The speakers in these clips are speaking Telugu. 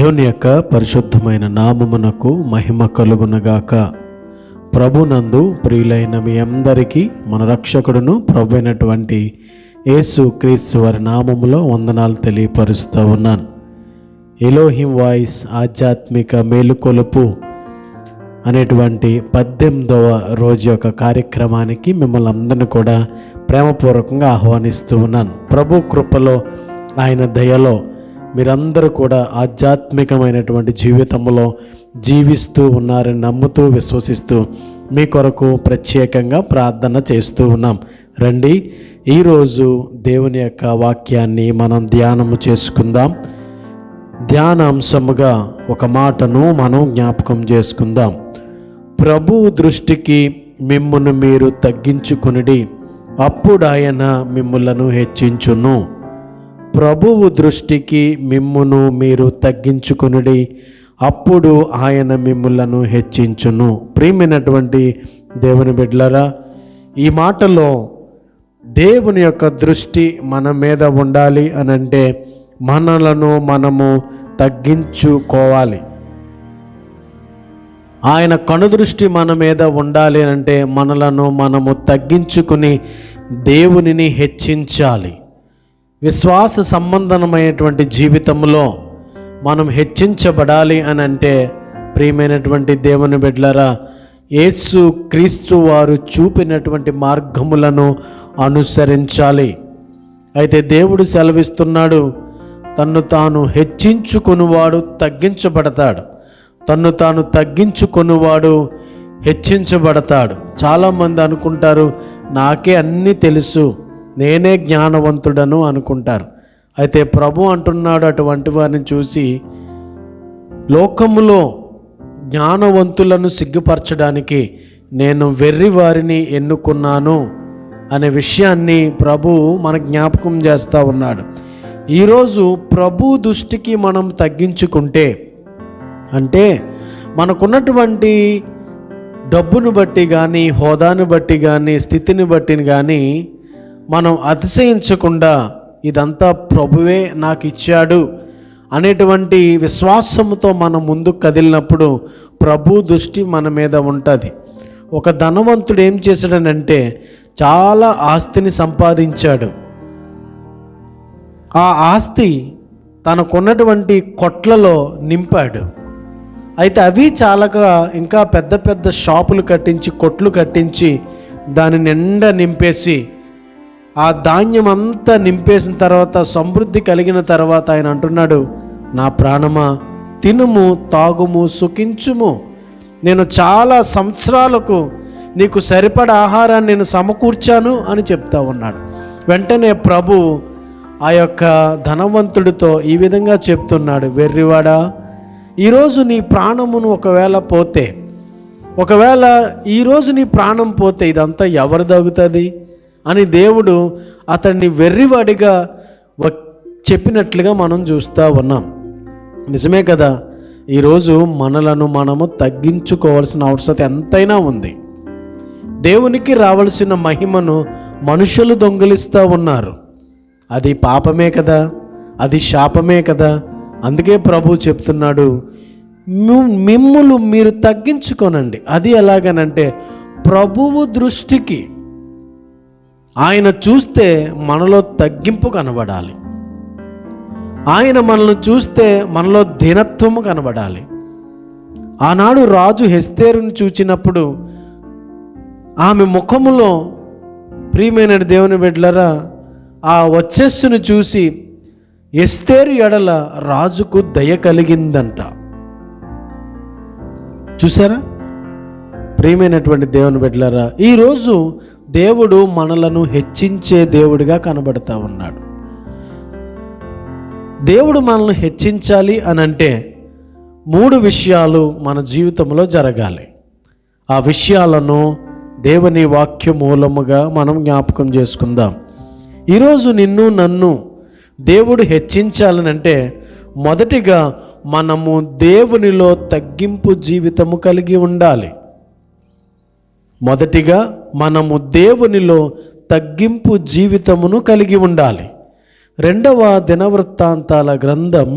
దేవుని యొక్క పరిశుద్ధమైన నామమునకు మహిమ కలుగునగాక. ప్రభునందు ప్రియులైన మీ అందరికీ మన రక్షకుడును ప్రభు అయినటువంటి యేసు క్రీస్తు వారి నామములో వందనాలు తెలియపరుస్తూ ఉన్నాను. ఎలోహిం వాయిస్ ఆధ్యాత్మిక మేలుకొలుపు అనేటువంటి 18వ రోజు యొక్క కార్యక్రమానికి మిమ్మల్ని అందరినీ కూడా ప్రేమపూర్వకంగా ఆహ్వానిస్తూ ఉన్నాను. ప్రభు కృపలో, ఆయన దయలో మీరందరూ కూడా ఆధ్యాత్మికమైనటువంటి జీవితంలో జీవిస్తూ ఉన్నారని నమ్ముతూ విశ్వసిస్తూ మీ కొరకు ప్రత్యేకంగా ప్రార్థన చేస్తూ ఉన్నాం. రండి, ఈరోజు దేవుని యొక్క వాక్యాన్ని మనం ధ్యానము చేసుకుందాం. ధ్యానాంశముగా ఒక మాటను మనం జ్ఞాపకం చేసుకుందాం. ప్రభువు దృష్టికి మిమ్మును మీరు తగ్గించుకొనిడి, అప్పుడు ఆయన మిమ్ములను హెచ్చించును. ప్రభువు దృష్టికి మిమ్మును మీరు తగ్గించుకొనిడి, అప్పుడు ఆయన మిమ్ములను హెచ్చించును. ప్రియమైనటువంటి దేవుని బిడ్డలారా, ఈ మాటలో దేవుని యొక్క దృష్టి మన మీద ఉండాలి అనంటే మనలను మనము తగ్గించుకోవాలి. ఆయన కనుదృష్టి మన మీద ఉండాలి అంటే మనలను మనము తగ్గించుకుని దేవునిని హెచ్చించాలి. విశ్వాస సంబంధమైనటువంటి జీవితంలో మనం హెచ్చించబడాలి అని అంటే ప్రియమైనటువంటి దేవుని బిడ్డలారా, యేసు క్రీస్తు వారు చూపినటువంటి మార్గములను అనుసరించాలి. అయితే దేవుడు సెలవిస్తున్నాడు, తన్ను తాను హెచ్చించుకొనువాడు తగ్గించబడతాడు, తన్ను తాను తగ్గించుకొనువాడు హెచ్చించబడతాడు. చాలామంది అనుకుంటారు, నాకే అన్నీ తెలుసు, నేనే జ్ఞానవంతుడను అనుకుంటారు. అయితే ప్రభు అంటున్నాడు, అటువంటి వారిని చూసి లోకములో జ్ఞానవంతులను సిగ్గుపరచడానికి నేను వెర్రి వారిని ఎన్నుకున్నాను అనే విషయాన్ని ప్రభు మన జ్ఞాపకం చేస్తూ ఉన్నాడు. ఈరోజు ప్రభు దృష్టికి మనం తగ్గించుకుంటే అంటే మనకున్నటువంటి డబ్బును బట్టి కానీ, హోదాను బట్టి కానీ, స్థితిని బట్టి కానీ మనం అతిశయించకుండా ఇదంతా ప్రభువే నాకు ఇచ్చాడు అనేటువంటి విశ్వాసంతో మనం ముందుకు కదిలినప్పుడు ప్రభు దృష్టి మన మీద ఉంటుంది. ఒక ధనవంతుడు ఏం చేశాడనంటే చాలా ఆస్తిని సంపాదించాడు. ఆ ఆస్తి తనకున్నటువంటి కొట్లలో నింపాడు. అయితే అవి చాలక ఇంకా పెద్ద పెద్ద షాపులు కట్టించి, కొట్లు కట్టించి దాని నిండా నింపేసి ఆ ధాన్యం అంతా నింపేసిన తర్వాత, సమృద్ధి కలిగిన తర్వాత ఆయన అంటున్నాడు, నా ప్రాణమా తినుము, తాగుము, సుఖించుము, నేను చాలా సంవత్సరాలకు నీకు సరిపడా ఆహారాన్ని నేను సమకూర్చాను అని చెప్తా ఉన్నాడు. వెంటనే ప్రభు ఆ యొక్క ధనవంతుడితో ఈ విధంగా చెప్తున్నాడు, వెర్రివాడా, ఈరోజు నీ ప్రాణమును ఒకవేళ ఈరోజు నీ ప్రాణం పోతే ఇదంతా ఎవరు తగ్గుతుంది అని దేవుడు అతన్ని వెర్రివాడిగా చెప్పినట్లుగా మనం చూస్తూ ఉన్నాం. నిజమే కదా, ఈరోజు మనలను మనము తగ్గించుకోవాల్సిన అవసరం ఎంతైనా ఉంది. దేవునికి రావాల్సిన మహిమను మనుషులు దొంగిలిస్తూ ఉన్నారు. అది పాపమే కదా, అది శాపమే కదా. అందుకే ప్రభు చెప్తున్నాడు, మిమ్ములు మీరు తగ్గించుకోనండి. అది ఎలాగనంటే ప్రభువు దృష్టికి ఆయన చూస్తే మనలో తగ్గింపు కనబడాలి. ఆయన మనల్ని చూస్తే మనలో దీనత్వము కనబడాలి. ఆనాడు రాజు ఎస్తేరును చూచినప్పుడు ఆమె ముఖములో, ప్రియమైన దేవుని బిడ్డలారా, ఆ వచ్చస్సును చూసి ఎస్తేరు ఎడల రాజుకు దయ కలిగిందంట. చూసారా ప్రియమైనటువంటి దేవుని బిడ్డలారా, ఈరోజు దేవుడు మనలను హెచ్చించే దేవుడిగా కనబడతా ఉన్నాడు. దేవుడు మనల్ని హెచ్చించాలి అని అంటే 3 విషయాలు మన జీవితంలో జరగాలి. ఆ విషయాలను దేవుని వాక్య మూలముగా మనం జ్ఞాపకం చేసుకుందాం. ఈరోజు నిన్ను నన్ను దేవుడు హెచ్చించాలనంటే మొదటిగా మనము దేవునిలో తగ్గింపు జీవితము కలిగి ఉండాలి. మొదటిగా మనము దేవునిలో తగ్గింపు జీవితమును కలిగి ఉండాలి. 2వ దినవృత్తాంతాల గ్రంథం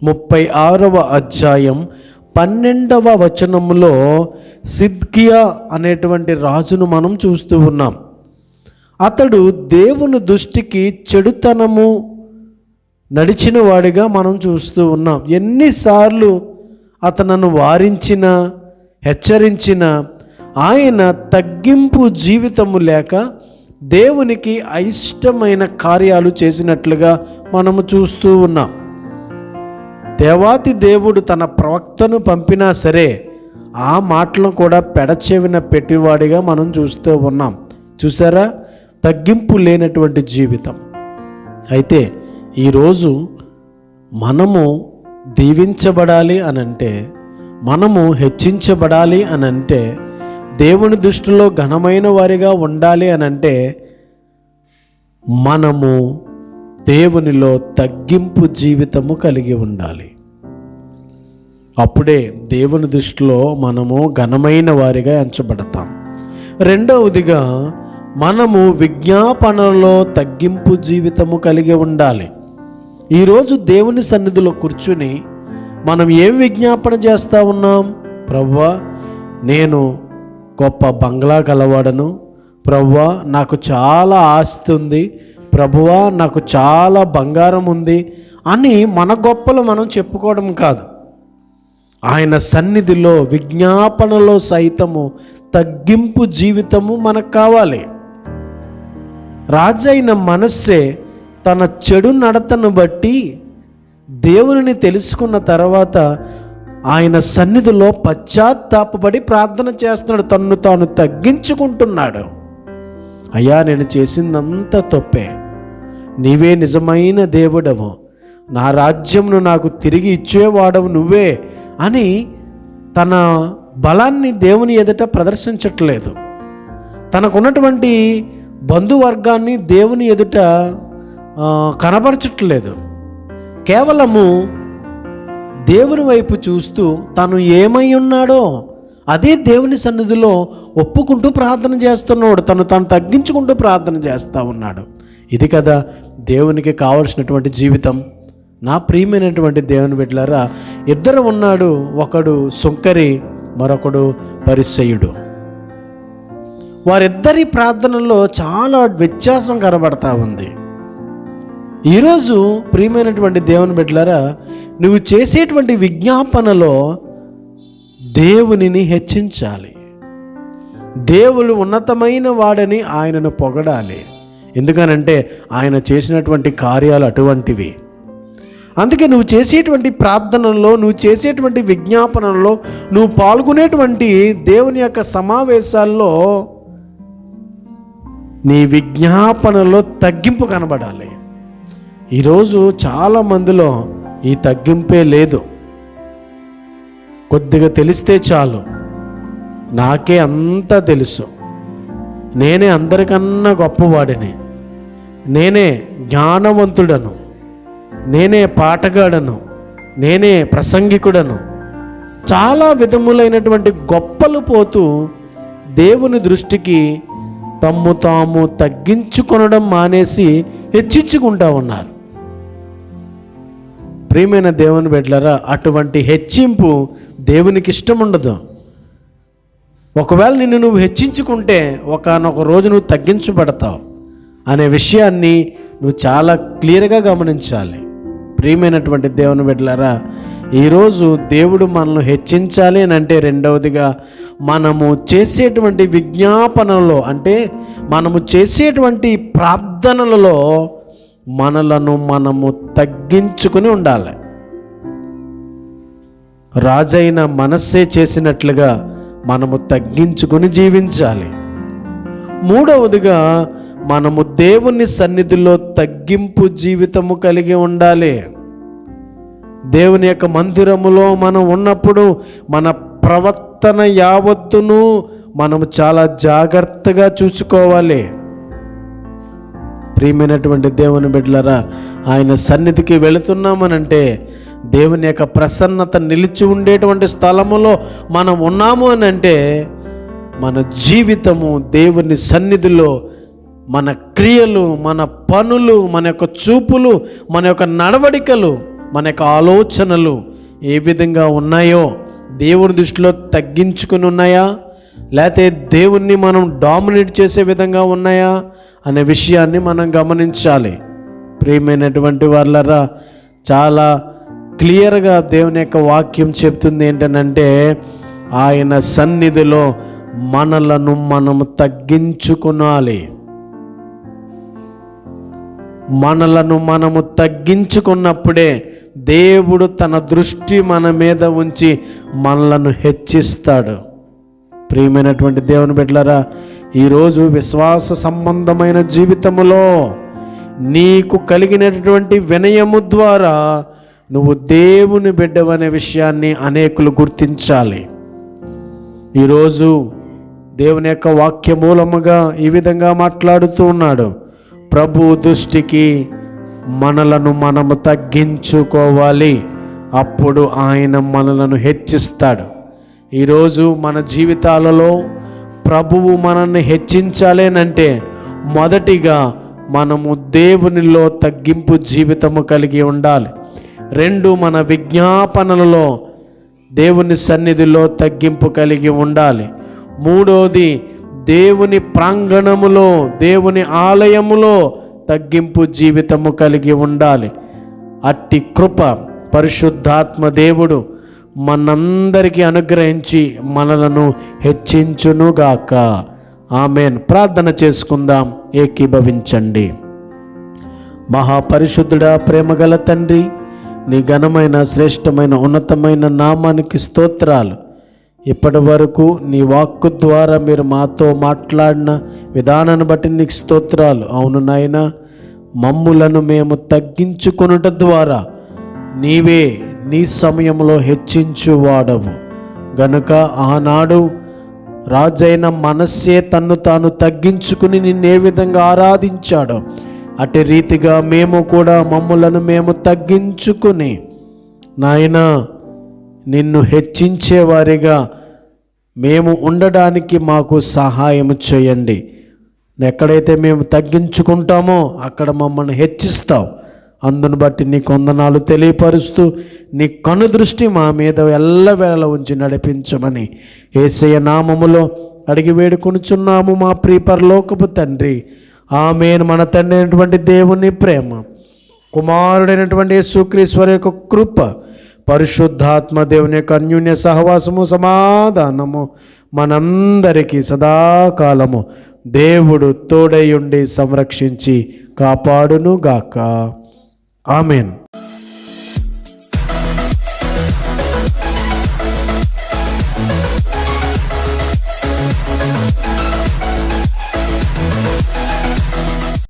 36వ అధ్యాయం 12వ వచనములో సిద్కియా అనేటువంటి రాజును మనం చూస్తూ ఉన్నాం. అతడు దేవుని దృష్టికి చెడుతనము నడిచిన వాడిగా మనం చూస్తూ ఉన్నాం. ఎన్నిసార్లు అతనను వారించిన, హెచ్చరించిన ఆయన తగ్గింపు జీవితము లేక దేవునికి అయిష్టమైన కార్యాలు చేసినట్లుగా మనము చూస్తూ ఉన్నాం. దేవాతి దేవుడు తన ప్రవక్తను పంపినా సరే ఆ మాటలను కూడా పెడచెవిన పెట్టివాడిగా మనం చూస్తూ ఉన్నాం. చూసారా, తగ్గింపు లేనటువంటి జీవితం. అయితే ఈరోజు మనము దీవించబడాలి అనంటే, మనము హెచ్చించబడాలి అనంటే, దేవుని దృష్టిలో ఘనమైన వారిగా ఉండాలి అనంటే మనము దేవునిలో తగ్గింపు జీవితము కలిగి ఉండాలి. అప్పుడే దేవుని దృష్టిలో మనము ఘనమైన వారిగా ఎంచబడతాం. రెండవదిగా మనము విజ్ఞాపనలో తగ్గింపు జీవితము కలిగి ఉండాలి. ఈరోజు దేవుని సన్నిధిలో కూర్చుని మనం ఏం విజ్ఞాపన చేస్తూ ఉన్నాం? ప్రభువా, నేను గొప్ప బంగ్లా కలవాడను, ప్రభువా నాకు చాలా ఆస్తి ఉంది, ప్రభువా నాకు చాలా బంగారం ఉంది అని మన గొప్పలు మనం చెప్పుకోవడం కాదు. ఆయన సన్నిధిలో విజ్ఞాపనలో సైతము తగ్గింపు జీవితము మనకు కావాలి. రాజైన మనస్సే తన చెడు నడతను బట్టి దేవునిని తెలుసుకున్న తర్వాత ఆయన సన్నిధిలో పశ్చాత్తాపపడి ప్రార్థన చేస్తున్నాడు. తన్ను తాను తగ్గించుకుంటున్నాడు. అయ్యా, నేను చేసిందంతా తప్పే, నీవే నిజమైన దేవుడవు, నా రాజ్యంను నాకు తిరిగి ఇచ్చేవాడవు నువ్వే అని తన బలాన్ని దేవుని ఎదుట ప్రదర్శించట్లేదు. తనకున్నటువంటి బంధువర్గాన్ని దేవుని ఎదుట కనబరచట్లేదు. కేవలము దేవుని వైపు చూస్తూ తను ఏమై ఉన్నాడో అదే దేవుని సన్నిధిలో ఒప్పుకుంటూ ప్రార్థన చేస్తున్నాడు. తను తగ్గించుకుంటూ ప్రార్థన చేస్తూ ఉన్నాడు. ఇది కదా దేవునికి కావలసినటువంటి జీవితం. నా ప్రియమైనటువంటి దేవుని బిడ్డలారా, ఇద్దరు ఉన్నాడు. ఒకడు సుంకరి, మరొకడు పరిసయ్యుడు. వారిద్దరి ప్రార్థనలో చాలా వ్యత్యాసం కనబడతా ఉంది. ఈరోజు ప్రియమైనటువంటి దేవుని బిడ్డలారా, నువ్వు చేసేటువంటి విజ్ఞాపనలో దేవునిని హెచ్చించాలి. దేవుడు ఉన్నతమైన వాడని ఆయనను పొగడాలి. ఎందుకనంటే ఆయన చేసినటువంటి కార్యాలు అటువంటివి. అందుకే నువ్వు చేసేటువంటి ప్రార్థనలో, నువ్వు చేసేటువంటి విజ్ఞాపనలో, నువ్వు పాల్గొనేటువంటి దేవుని యొక్క సమావేశాల్లో నీ విజ్ఞాపనలో తగ్గింపు కనబడాలి. ఈరోజు చాలామందిలో ఈ తగ్గింపే లేదు. కొద్దిగా తెలిస్తే చాలు, నాకే అంతా తెలుసు, నేనే అందరికన్నా గొప్పవాడిని, నేనే జ్ఞానవంతుడను, నేనే పాటగాడను, నేనే ప్రసంగికుడను, చాలా విధములైనటువంటి గొప్పలు పోతూ దేవుని దృష్టికి తమ్ము తాము తగ్గించుకొనడం మానేసి హెచ్చించుకుంటూ ఉన్నారు. ప్రియమైన దేవుని బిడ్డలారా, అటువంటి హెచ్చింపు దేవునికి ఇష్టం ఉండదు. ఒకవేళ నిన్ను నువ్వు హెచ్చించుకుంటే ఒకానొక రోజు నువ్వు తగ్గించబడతావు అనే విషయాన్ని నువ్వు చాలా క్లియర్గా గమనించాలి. ప్రియమైనటువంటి దేవుని బిడ్డలారా, ఈరోజు దేవుడు మనల్ని హెచ్చించాలి అని అంటే రెండవదిగా మనము చేసేటువంటి విజ్ఞాపనలో, అంటే మనము చేసేటువంటి ప్రార్థనలలో మనలను మనము తగ్గించుకుని ఉండాలి. రాజైన మనస్సే చేసినట్లుగా మనము తగ్గించుకుని జీవించాలి. మూడవదిగా మనము దేవుని సన్నిధిలో తగ్గింపు జీవితము కలిగి ఉండాలి. దేవుని యొక్క మందిరములో మనం ఉన్నప్పుడు మన ప్రవర్తన యావత్తును మనము చాలా జాగ్రత్తగా చూసుకోవాలి. ప్రియమైనటువంటి దేవుని బిడ్డలారా, ఆయన సన్నిధికి వెళుతున్నామనంటే దేవుని యొక్క ప్రసన్నత నిలిచి ఉండేటువంటి స్థలములో మనం ఉన్నాము అని అంటే మన జీవితము దేవుని సన్నిధిలో, మన క్రియలు, మన పనులు, మన యొక్క చూపులు, మన యొక్క నడవడికలు మన యొక్క ఆలోచనలు ఏ విధంగా ఉన్నాయో, దేవుని దృష్టిలో తగ్గించుకుని ఉన్నాయా, లేకపోతే దేవుణ్ణి మనం డామినేట్ చేసే విధంగా ఉన్నాయా అనే విషయాన్ని మనం గమనించాలి. ప్రియమైనటువంటి వాళ్ళరా, చాలా క్లియర్గా దేవుని యొక్క వాక్యం చెప్తుంది ఏంటనంటే, ఆయన సన్నిధిలో మనలను మనము తగ్గించుకోవాలి. మనలను మనము తగ్గించుకున్నప్పుడే దేవుడు తన దృష్టి మన మీద ఉంచి మనలను హెచ్చిస్తాడు. ప్రియమైనటువంటి దేవుని బిడ్డలారా, ఈరోజు విశ్వాస సంబంధమైన జీవితములో నీకు కలిగినటువంటి వినయము ద్వారా నువ్వు దేవుని బిడ్డవనే విషయాన్ని అనేకులు గుర్తించాలి. ఈరోజు దేవుని యొక్క వాక్య మూలముగా ఈ విధంగా మాట్లాడుతూ ఉన్నాడు. ప్రభు దృష్టికి మనలను మనము తగ్గించుకోవాలి, అప్పుడు ఆయన మనలను హెచ్చిస్తాడు. ఈరోజు మన జీవితాలలో ప్రభువు మనల్ని హెచ్చించాలేనంటే మొదటిగా మనము దేవునిలో తగ్గింపు జీవితము కలిగి ఉండాలి. 2, మన విజ్ఞాపనలలో దేవుని సన్నిధిలో తగ్గింపు కలిగి ఉండాలి. 3, దేవుని ప్రాంగణములో, దేవుని ఆలయములో తగ్గింపు జీవితము కలిగి ఉండాలి. అట్టి కృప పరిశుద్ధాత్మ దేవుడు మనందరికీ అనుగ్రహించి మనలను హెచ్చించునుగాక. ఆమేన్. ప్రార్థన చేసుకుందాం, ఏకీభవించండి. మహాపరిశుద్ధుడా, ప్రేమగల తండ్రి, నీ ఘనమైన శ్రేష్టమైన ఉన్నతమైన నామానికి స్తోత్రాలు. ఇప్పటి వరకు నీ వాక్కు ద్వారా మీరు మాతో మాట్లాడిన విధానాన్ని బట్టి నీకు స్తోత్రాలు. అవును నాయనా, మమ్ములను మేము తగ్గించుకొనుట ద్వారా నీవే నీ సమయంలో హెచ్చించువాడవు గనుక ఆనాడు రాజైన మనస్సే తన్ను తాను తగ్గించుకుని నిన్నే విధంగా ఆరాధించాడో అట్టి రీతిగా మేము కూడా మమ్ములను మేము తగ్గించుకుని నాయనా నిన్ను హెచ్చించేవారిగా మేము ఉండడానికి మాకు సహాయం చేయండి. ఎక్కడైతే మేము తగ్గించుకుంటామో అక్కడ మమ్మల్ని హెచ్చిస్తావు. అందును బట్టి నీ కొందనాలు తెలియపరుస్తూ నీ కనుదృష్టి మా మీద ఎల్లవేళ ఉంచి నడిపించమని యేసయ్య నామములో అడిగి వేడుకొనుచున్నాము మా ప్రియ పరలోకపు తండ్రి. ఆమేన్. మన తండ్రి అయినటువంటి దేవుని ప్రేమ, కుమారుడైనటువంటి యేసుక్రీస్తు యొక్క కృప, పరిశుద్ధాత్మ దేవుని యొక్క అన్యోన్య సహవాసము సమాధానము మనందరికీ సదాకాలము దేవుడు తోడై ఉండి సంరక్షించి కాపాడునుగాక. ఆమేన్.